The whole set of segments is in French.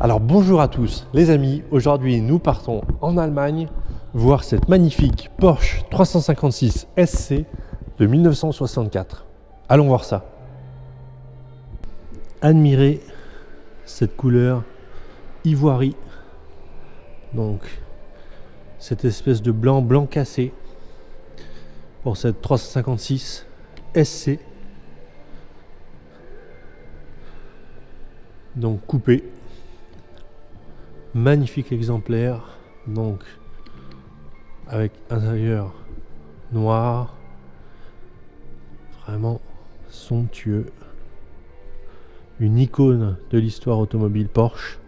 Alors bonjour à tous les amis, aujourd'hui nous partons en Allemagne voir cette magnifique Porsche 356 SC de 1964. Allons voir ça. Admirez cette couleur ivoirie, donc cette espèce de blanc cassé pour cette 356 SC, donc coupé. Magnifique exemplaire, donc avec intérieur noir, vraiment somptueux, une icône de l'histoire automobile Porsche.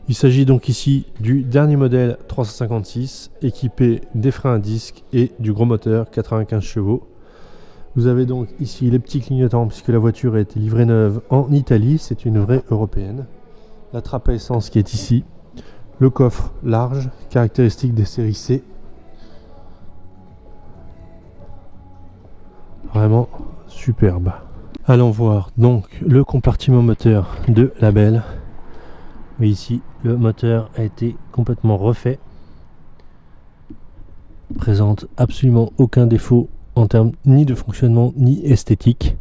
Il s'agit donc ici du dernier modèle 356 équipé des freins à disque et du gros moteur 95 chevaux. Vous avez donc ici les petits clignotants puisque la voiture a été livrée neuve en Italie, c'est une vraie européenne. La trappe à essence qui est ici. Le coffre large, caractéristique des séries C. Vraiment superbe. Allons voir donc le compartiment moteur de la belle. Oui, ici, le moteur a été complètement refait. Présente absolument aucun défaut en termes ni de fonctionnement ni esthétique.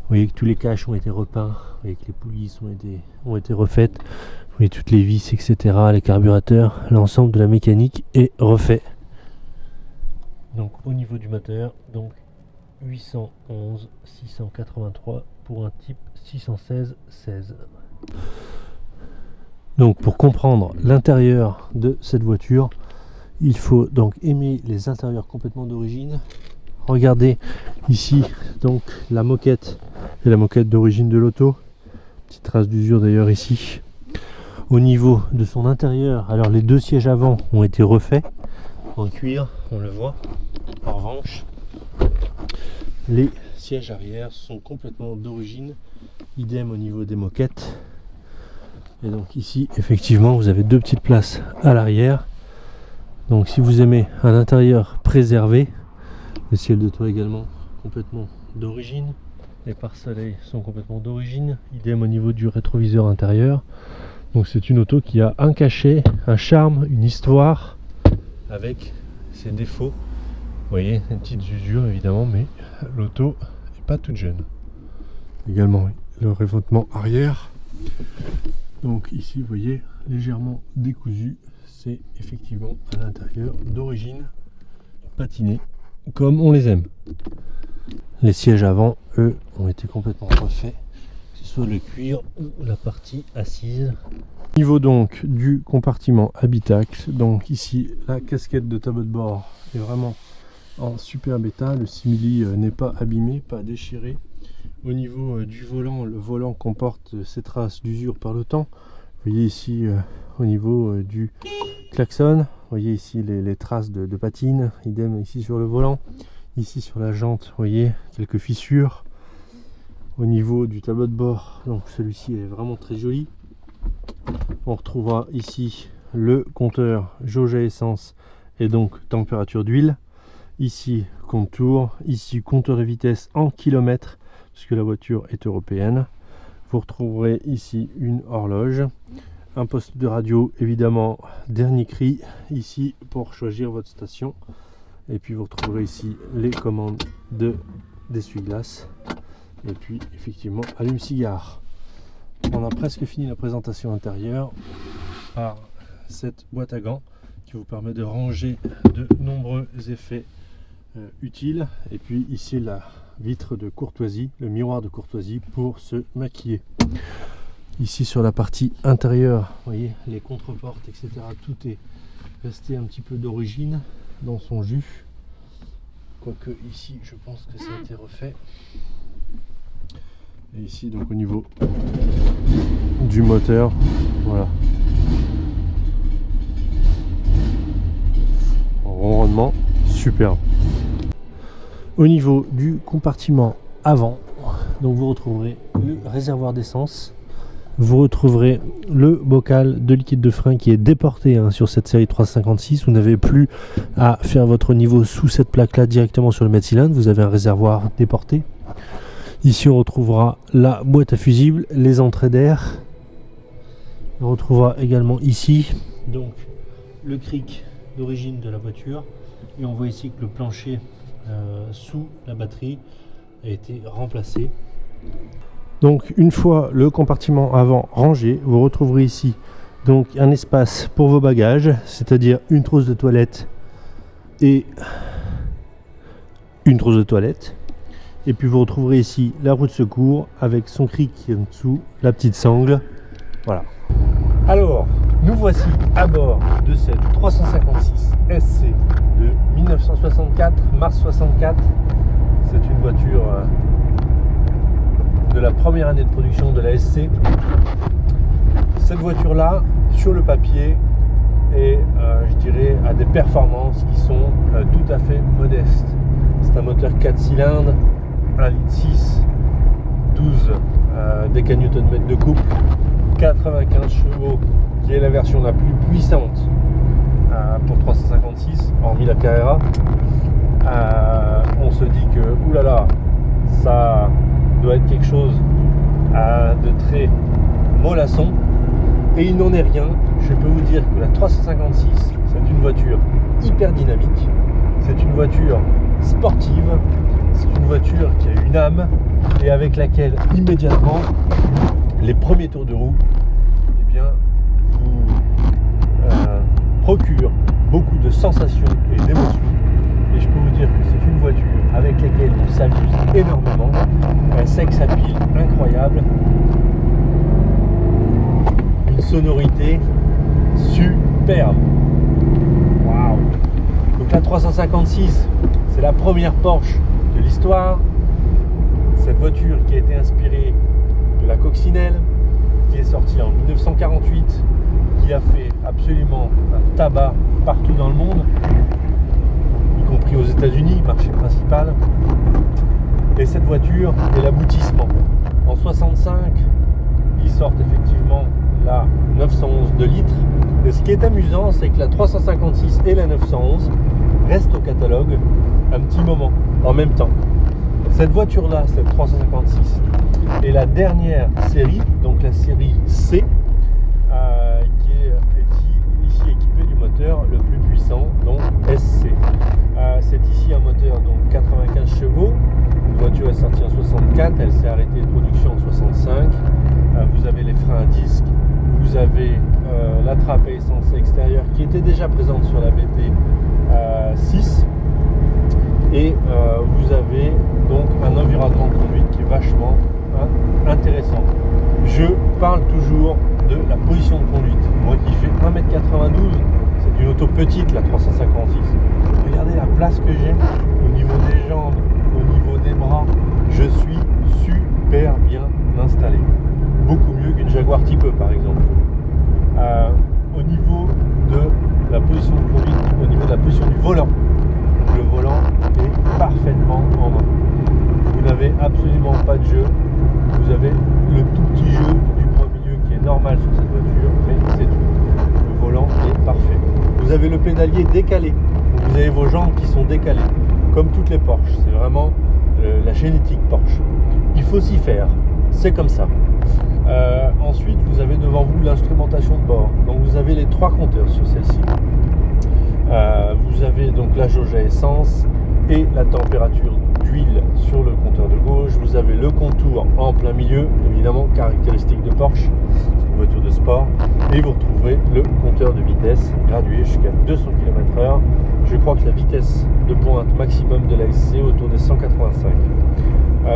Vous voyez que tous les caches ont été repeints. Vous voyez que les poulies ont été refaites. Vous voyez toutes les vis, etc. Les carburateur, l'ensemble de la mécanique est refait. Donc au niveau du moteur, donc 811 683 pour un type 616 16. Donc pour comprendre l'intérieur de cette voiture, il faut donc aimer les intérieurs complètement d'origine. Regardez ici donc la moquette, et la moquette d'origine de l'auto. Petite trace d'usure d'ailleurs ici. Au niveau de son intérieur, alors les deux sièges avant ont été refaits en cuir, on le voit. En revanche, les sièges arrière sont complètement d'origine, idem au niveau des moquettes. Et donc ici, effectivement, vous avez deux petites places à l'arrière. Donc si vous aimez un intérieur préservé, les ciels de toit également complètement d'origine. Les pare-soleils sont complètement d'origine, idem au niveau du rétroviseur intérieur. Donc c'est une auto qui a un cachet, un charme, une histoire avec ses défauts. Vous voyez, une petite usure évidemment, mais l'auto n'est pas toute jeune. Également le revêtement arrière. Donc ici vous voyez légèrement décousu. C'est effectivement à l'intérieur d'origine patiné comme on les aime. Les sièges avant, eux, ont été complètement refaits. Soit le cuir ou la partie assise. Niveau donc du compartiment habitacle, donc ici la casquette de tableau de bord est vraiment en superbe état, le simili n'est pas abîmé, pas déchiré. Au niveau du volant, le volant comporte ces traces d'usure par le temps. Vous voyez ici au niveau du klaxon, vous voyez ici les traces de patine, idem ici sur le volant, ici sur la jante, vous voyez quelques fissures. Au niveau du tableau de bord, donc celui-ci est vraiment très joli. On retrouvera ici le compteur jauge à essence et donc température d'huile. Ici contour, ici compteur de vitesse en kilomètres puisque la voiture est européenne. Vous retrouverez ici une horloge, un poste de radio évidemment dernier cri ici pour choisir votre station. Et puis vous retrouverez ici les commandes d'essuie-glace. Et puis effectivement allume-cigare. On a presque fini la présentation intérieure par cette boîte à gants qui vous permet de ranger de nombreux effets utiles. Et puis ici la vitre de courtoisie, le miroir de courtoisie pour se maquiller. Ici sur la partie intérieure, vous voyez les contreportes, etc. Tout est resté un petit peu d'origine dans son jus. Quoique ici je pense que ça a été refait. Et ici donc au niveau du moteur, voilà, ronronnement superbe. Au niveau du compartiment avant, donc vous retrouverez le réservoir d'essence, vous retrouverez le bocal de liquide de frein qui est déporté sur cette série 356. Vous n'avez plus à faire votre niveau sous cette plaque là directement sur le mètre cylindre, vous avez un réservoir déporté. Ici on retrouvera la boîte à fusibles, les entrées d'air, On retrouvera également ici donc le cric d'origine de la voiture, et on voit ici que le plancher sous la batterie a été remplacé. Donc une fois le compartiment avant rangé, vous retrouverez ici donc un espace pour vos bagages, c'est-à-dire une trousse de toilette et une trousse de toilette. Et puis vous retrouverez ici la roue de secours avec son cric qui est en dessous, la petite sangle. Voilà. Alors, nous voici à bord de cette 356 SC de 1964, mars 64. C'est une voiture de la première année de production de la SC. Cette voiture-là, sur le papier, est, je dirais, à des performances qui sont tout à fait modestes. C'est un moteur 4 cylindres, 1,6 litre, 12 décanewtons de couple, 95 chevaux, qui est la version la plus puissante pour 356, hormis la Carrera. On se dit que, oulala, ça doit être quelque chose de très mollasson, et il n'en est rien. Je peux vous dire que la 356, c'est une voiture hyper dynamique, c'est une voiture sportive, c'est une voiture qui a une âme et avec laquelle immédiatement les premiers tours de roue, eh bien, vous procurent beaucoup de sensations et d'émotions. Et je peux vous dire que c'est une voiture avec laquelle on s'amuse énormément. Un sex appeal incroyable, une sonorité superbe. Waouh! Donc la 356, c'est la première Porsche de l'histoire. Cette voiture qui a été inspirée de la coccinelle, qui est sortie en 1948, qui a fait absolument un tabac partout dans le monde, y compris aux États-Unis, marché principal. Et cette voiture est l'aboutissement. En 65, ils sortent effectivement la 911 de litres. Et ce qui est amusant, c'est que la 356 et la 911 restent au catalogue un petit moment, en même temps. Cette voiture-là, cette 356, est la dernière série, donc la série C, qui est ici équipée du moteur le plus puissant, donc SC. C'est ici un moteur donc 95 chevaux. La voiture est sortie en 64, elle s'est arrêtée de production en 65. Vous avez les freins à disque, vous avez la trappe à essence extérieure qui était déjà présente sur la BT 6, et vous avez donc un environnement de conduite qui est vachement intéressant. Je parle toujours de la position de conduite. Moi qui fais 1m92, c'est une auto petite la 356. Regardez la place que j'ai au niveau des jambes, au niveau des bras. Je suis super bien installé. Beaucoup mieux qu'une Jaguar Type E par exemple. Au niveau de la position de conduite, au niveau de la position du volant, le volant est parfaitement en main. Vous n'avez absolument pas de jeu. Vous avez le tout petit jeu du poids milieu qui est normal sur cette voiture, mais c'est tout. Le volant est parfait. Vous avez le pédalier décalé. Vous avez vos jambes qui sont décalées, comme toutes les Porsche. C'est vraiment la génétique Porsche. Il faut s'y faire. C'est comme ça. Ensuite, vous avez devant vous l'instrumentation de bord. Donc, vous avez les 3 compteurs sur celle-ci. Vous avez donc la jauge à essence et la température d'huile sur le compteur de gauche. Vous avez le contour en plein milieu, évidemment caractéristique de Porsche, c'est une voiture de sport. Et vous retrouverez le compteur de vitesse gradué jusqu'à 200 km/h. Je crois que la vitesse de pointe maximum de la SC est autour des 185.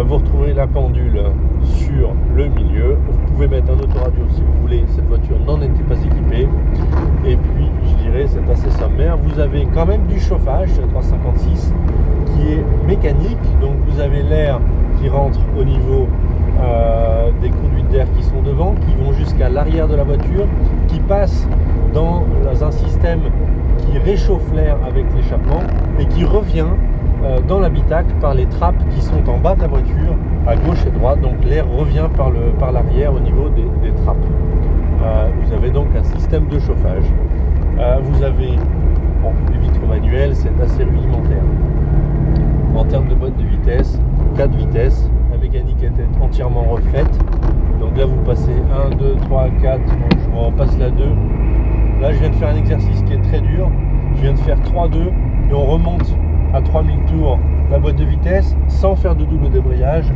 Vous retrouverez la pendule sur le milieu. Vous pouvez mettre un autoradio si vous voulez. Cette voiture n'en était pas équipée. Et puis, je dirais, c'est assez sommaire. Vous avez quand même du chauffage sur la 356 qui est mécanique. Donc, vous avez l'air qui rentre au niveau des conduites d'air qui sont devant, qui vont jusqu'à l'arrière de la voiture, qui passent dans un système qui réchauffe l'air avec l'échappement et qui revient dans l'habitacle par les trappes qui sont en bas de la voiture à gauche et droite. Donc l'air revient par l'arrière au niveau des trappes. Vous avez donc un système de chauffage. Vous avez les vitres manuelles, c'est assez rudimentaire. En termes de boîte de vitesse, 4 vitesses, la mécanique était entièrement refaite. Donc là vous passer 1, 2, 3, 4, bon, je repasse la 2. Là je viens de faire un exercice qui est très dur. Je viens de faire 3-2 et on remonte à 3000 tours la boîte de vitesse sans faire de double débrayage.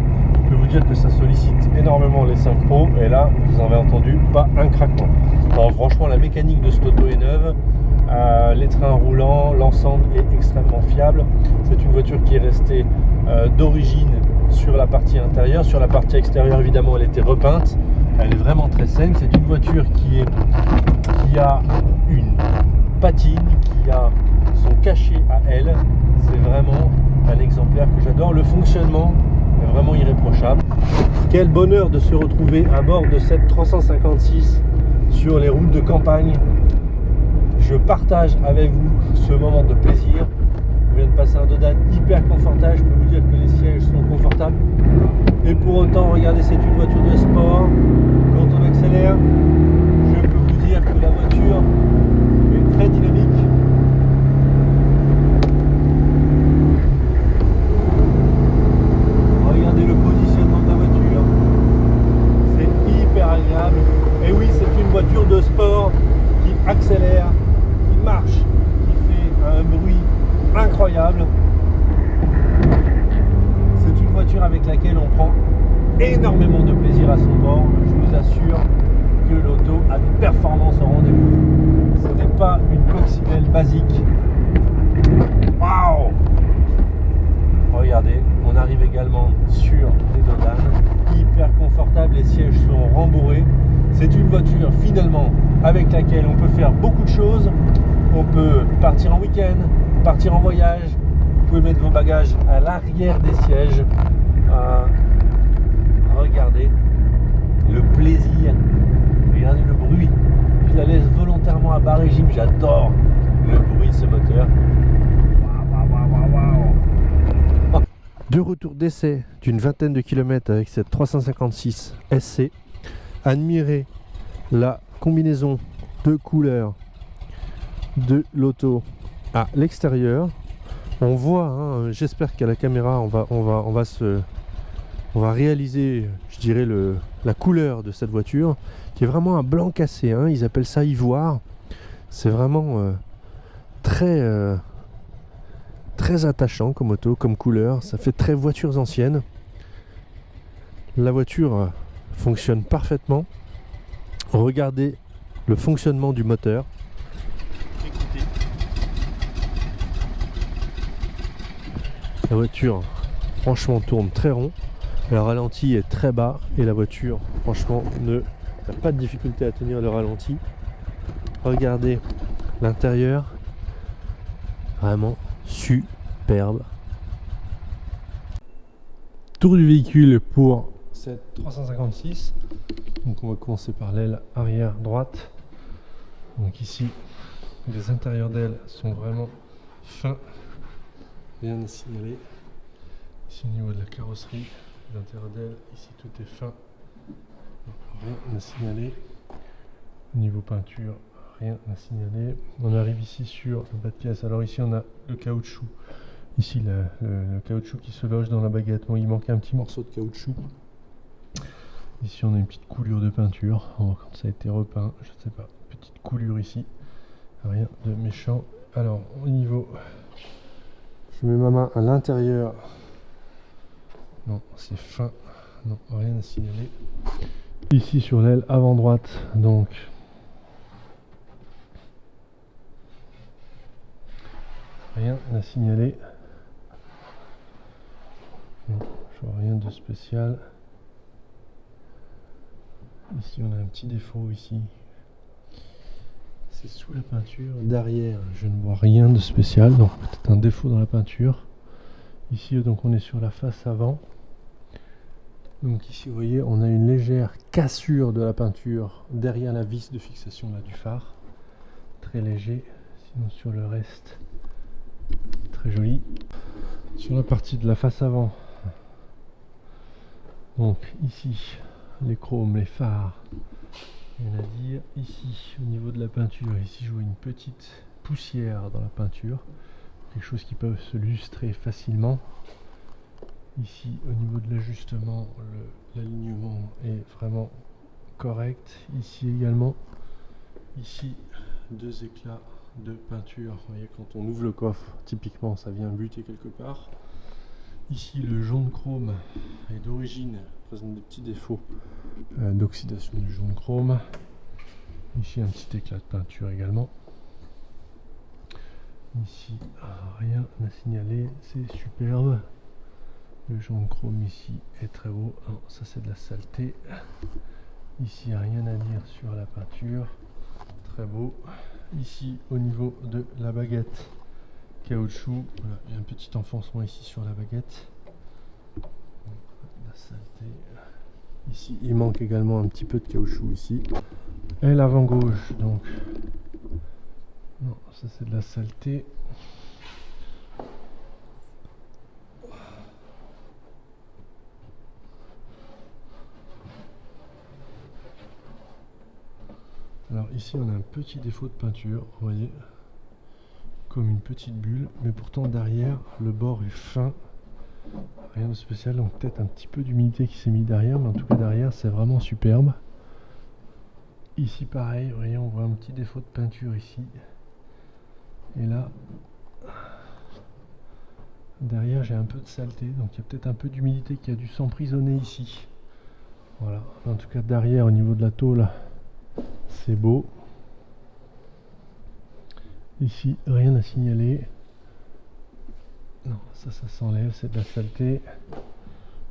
Je peux vous dire que ça sollicite énormément les synchros et là vous en avez entendu pas un craquement. Alors franchement la mécanique de cette auto est neuve, les trains roulants, l'ensemble est extrêmement fiable. C'est une voiture qui est restée d'origine sur la partie intérieure. Sur la partie extérieure évidemment elle était repeinte, elle est vraiment très saine. C'est une voiture qui a une patine, qui a son cachet à elle. C'est vraiment un exemplaire que j'adore. Le fonctionnement est vraiment irréprochable. Quel bonheur de se retrouver à bord de cette 356 sur les routes de campagne. Je partage avec vous ce moment de plaisir. Je viens de passer un dodan hyper confortable. Je peux vous dire que les sièges sont confortables. Et pour autant, regardez, c'est une voiture de sport. Quand on accélère, je peux vous dire que la voiture est très dynamique. Regardez le positionnement de la voiture. C'est hyper agréable. Et oui, c'est une voiture de sport qui accélère, qui marche, qui fait un bruit incroyable. C'est une voiture avec laquelle on prend énormément de plaisir à son bord. Je vous assure que l'auto a des performances au rendez-vous. Ce n'est pas une coccinelle basique. Waouh! Regardez, on arrive également sur des dodanes, hyper confortables, les sièges sont rembourrés. C'est une voiture finalement avec laquelle on peut faire beaucoup de choses. On peut partir en week-end, partir en voyage. Vous pouvez mettre vos bagages à l'arrière des sièges. Regardez le plaisir, regardez le bruit. Je la laisse volontairement à bas régime, j'adore le bruit de ce moteur. De retour d'essai d'une vingtaine de kilomètres avec cette 356 SC, admirez la combinaison de couleurs de l'auto à l'extérieur. On voit, hein, j'espère qu'à la caméra on va réaliser, je dirais, la couleur de cette voiture qui est vraiment un blanc cassé, hein, ils appellent ça ivoire. C'est vraiment très attachant comme auto, comme couleur. Ça fait très voitures anciennes. La voiture fonctionne parfaitement. Regardez le fonctionnement du moteur. Écoutez. La voiture franchement tourne très rond. Le ralenti est très bas et la voiture franchement n'a pas de difficulté à tenir le ralenti. Regardez l'intérieur, vraiment superbe. Tour du véhicule pour cette 356. Donc on va commencer par l'aile arrière droite. Donc ici les intérieurs d'aile sont vraiment fins, rien à signaler. Ici au niveau de la carrosserie, l'intérieur d'aile, ici tout est fin, rien à signaler. Au niveau peinture, rien à signaler. On arrive ici sur le bas de pièce. Alors ici on a le caoutchouc. Ici le caoutchouc qui se loge dans la baguette. Bon, il manque un petit morceau de caoutchouc. Ici on a une petite coulure de peinture. Quand ça a été repeint, je ne sais pas. Petite coulure ici. Rien de méchant. Alors au niveau, je mets ma main à l'intérieur. Non, c'est fin. Non, rien à signaler. Ici sur l'aile avant droite, donc rien à signaler. Non, je vois rien de spécial. Ici on a un petit défaut ici. C'est sous la peinture. Derrière, je ne vois rien de spécial, donc peut-être un défaut dans la peinture. Ici donc on est sur la face avant. Donc ici vous voyez on a une légère cassure de la peinture derrière la vis de fixation là, du phare. Très léger, sinon sur le reste très joli. Sur la partie de la face avant, donc ici les chromes, les phares, rien à dire. Ici au niveau de la peinture, ici je vois une petite poussière dans la peinture, quelque chose qui peut se lustrer facilement. Ici au niveau de l'ajustement, l'alignement est vraiment correct. Ici également. Ici, 2 éclats de peinture. Vous voyez, quand on ouvre le coffre, typiquement, ça vient buter quelque part. Ici, le jaune chrome est d'origine, présente des petits défauts d'oxydation du jaune chrome. Ici, un petit éclat de peinture également. Ici, rien à signaler, c'est superbe. Le jaune chrome ici est très beau. Non, ça c'est de la saleté. Ici, rien à dire sur la peinture. Très beau. Ici, au niveau de la baguette caoutchouc, voilà, il y a un petit enfoncement ici sur la baguette. La saleté. Ici, il manque également un petit peu de caoutchouc ici. Et l'avant gauche, donc. Non, ça c'est de la saleté. Alors ici on a un petit défaut de peinture, vous voyez, comme une petite bulle, mais pourtant derrière le bord est fin, rien de spécial, donc peut-être un petit peu d'humidité qui s'est mis derrière, mais en tout cas derrière c'est vraiment superbe. Ici pareil, vous voyez, on voit un petit défaut de peinture ici, et là, derrière j'ai un peu de saleté, donc il y a peut-être un peu d'humidité qui a dû s'emprisonner ici. Voilà, en tout cas derrière au niveau de la tôle, c'est beau. Ici, rien à signaler. Non, ça s'enlève, c'est de la saleté.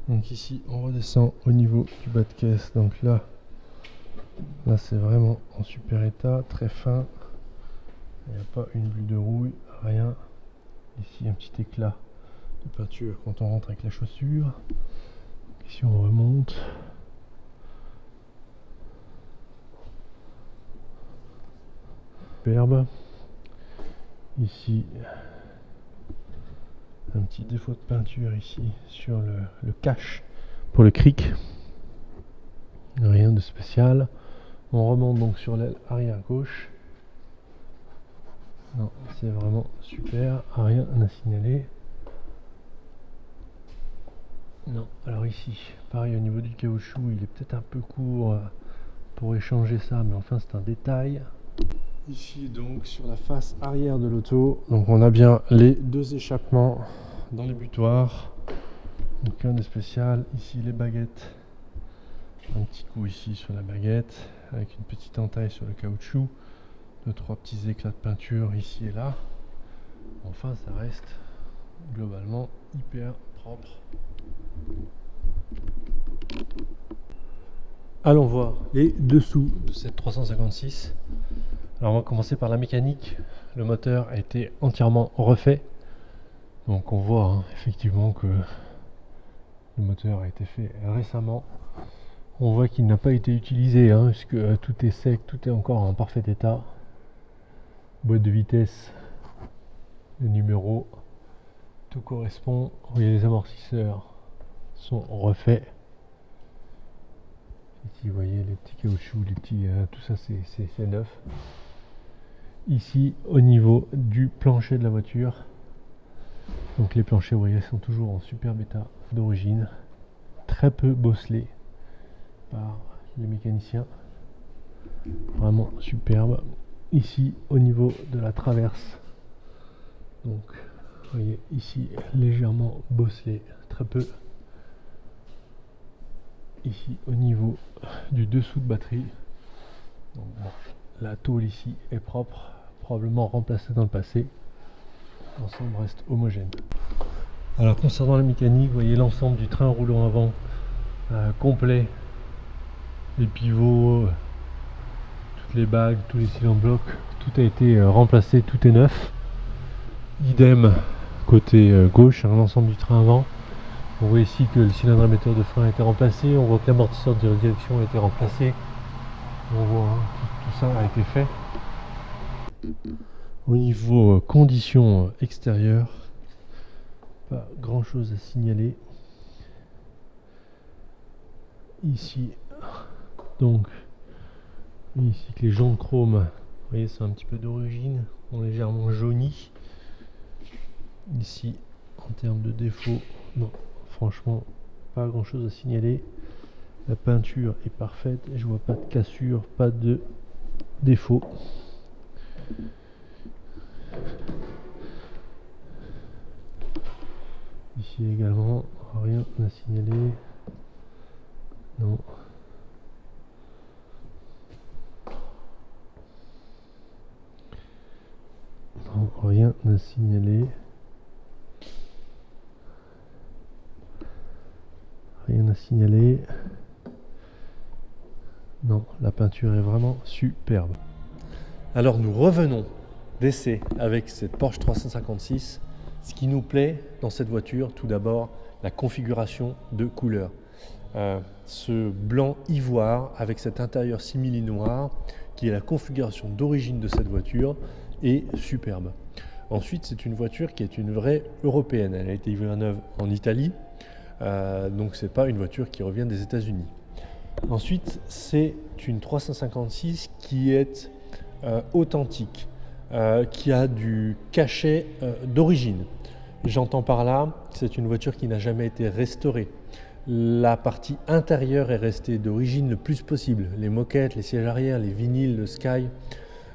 Donc ici, on redescend au niveau du bas de caisse. Donc là c'est vraiment en super état, très fin. Il n'y a pas une bulle de rouille, rien. Ici, un petit éclat de peinture quand on rentre avec la chaussure. Ici, on remonte. Superbe. Ici, un petit défaut de peinture ici sur le cache pour le cric. Rien de spécial. On remonte donc sur l'aile arrière gauche. Non, c'est vraiment super. Rien à signaler. Non, alors ici, pareil au niveau du caoutchouc, il est peut-être un peu court pour échanger ça, mais enfin c'est un détail. Ici donc sur la face arrière de l'auto, donc on a bien les 2 échappements dans les butoirs, donc rien de spécial. Ici les baguettes, un petit coup ici sur la baguette avec une petite entaille sur le caoutchouc, 2-3 petits éclats de peinture ici et là. Enfin ça reste globalement hyper propre. Allons voir les dessous de cette 356. Alors on va commencer par la mécanique. Le moteur a été entièrement refait. Donc on voit effectivement que le moteur a été fait récemment. On voit qu'il n'a pas été utilisé puisque tout est sec, tout est encore en parfait état. Boîte de vitesse, le numéro, tout correspond. Vous voyez, les amortisseurs sont refaits. Ici vous voyez les petits caoutchoucs, les petits, tout ça c'est neuf. Ici au niveau du plancher de la voiture, donc les planchers vous voyez sont toujours en superbe état d'origine, très peu bosselés par les mécaniciens, vraiment superbe. Ici au niveau de la traverse, donc vous voyez ici légèrement bosselé, très peu. Ici au niveau du dessous de batterie, donc bon, la tôle ici est propre, probablement remplacée dans le passé. L'ensemble reste homogène. Alors concernant la mécanique, vous voyez l'ensemble du train roulant avant complet, les pivots, toutes les bagues, tous les cylindres blocs, tout a été remplacé, tout est neuf. Idem côté gauche, l'ensemble du train avant. On voit ici que le cylindre émetteur de frein a été remplacé, on voit que l'amortisseur de direction a été remplacé. On voit tout ça a été fait. Au niveau conditions extérieures, pas grand chose à signaler. Ici, donc, ici que les jaunes chromes, vous voyez, c'est un petit peu d'origine, ont légèrement jauni. Ici, en termes de défauts, non, franchement, pas grand chose à signaler. La peinture est parfaite et je vois pas de cassure, pas de défaut. Ici également, rien à signaler. Non. Non, rien à signaler. Rien à signaler. Non, la peinture est vraiment superbe. Alors nous revenons d'essai avec cette Porsche 356. Ce qui nous plaît dans cette voiture, tout d'abord, la configuration de couleurs. Ce blanc ivoire avec cet intérieur simili noir, qui est la configuration d'origine de cette voiture, est superbe. Ensuite, c'est une voiture qui est une vraie européenne. Elle a été livrée neuve en Italie, donc c'est pas une voiture qui revient des États-Unis. Ensuite, c'est une 356 qui est authentique, qui a du cachet d'origine. J'entends par là, c'est une voiture qui n'a jamais été restaurée. La partie intérieure est restée d'origine le plus possible. Les moquettes, les sièges arrière, les vinyles, le Sky,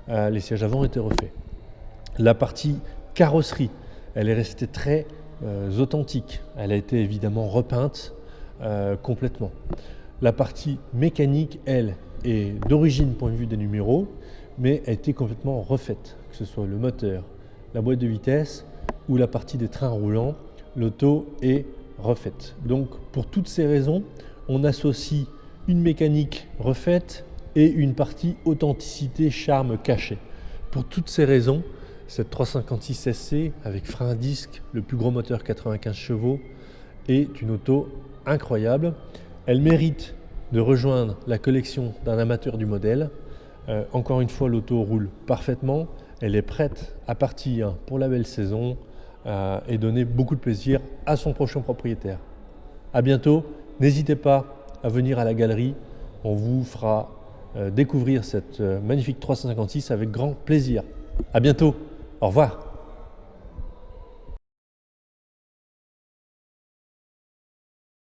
les sièges avant étaient refaits. La partie carrosserie, elle est restée très authentique. Elle a été évidemment repeinte complètement. La partie mécanique, elle, est d'origine point de vue des numéros, mais a été complètement refaite, que ce soit le moteur, la boîte de vitesse ou la partie des trains roulants, l'auto est refaite. Donc pour toutes ces raisons, on associe une mécanique refaite et une partie authenticité, charme caché. Pour toutes ces raisons, cette 356 SC avec frein à disque, le plus gros moteur 95 chevaux, est une auto incroyable. Elle mérite de rejoindre la collection d'un amateur du modèle. Encore une fois, l'auto roule parfaitement. Elle est prête à partir pour la belle saison et donner beaucoup de plaisir à son prochain propriétaire. À bientôt. N'hésitez pas à venir à la galerie. On vous fera découvrir cette magnifique 356 avec grand plaisir. À bientôt. Au revoir.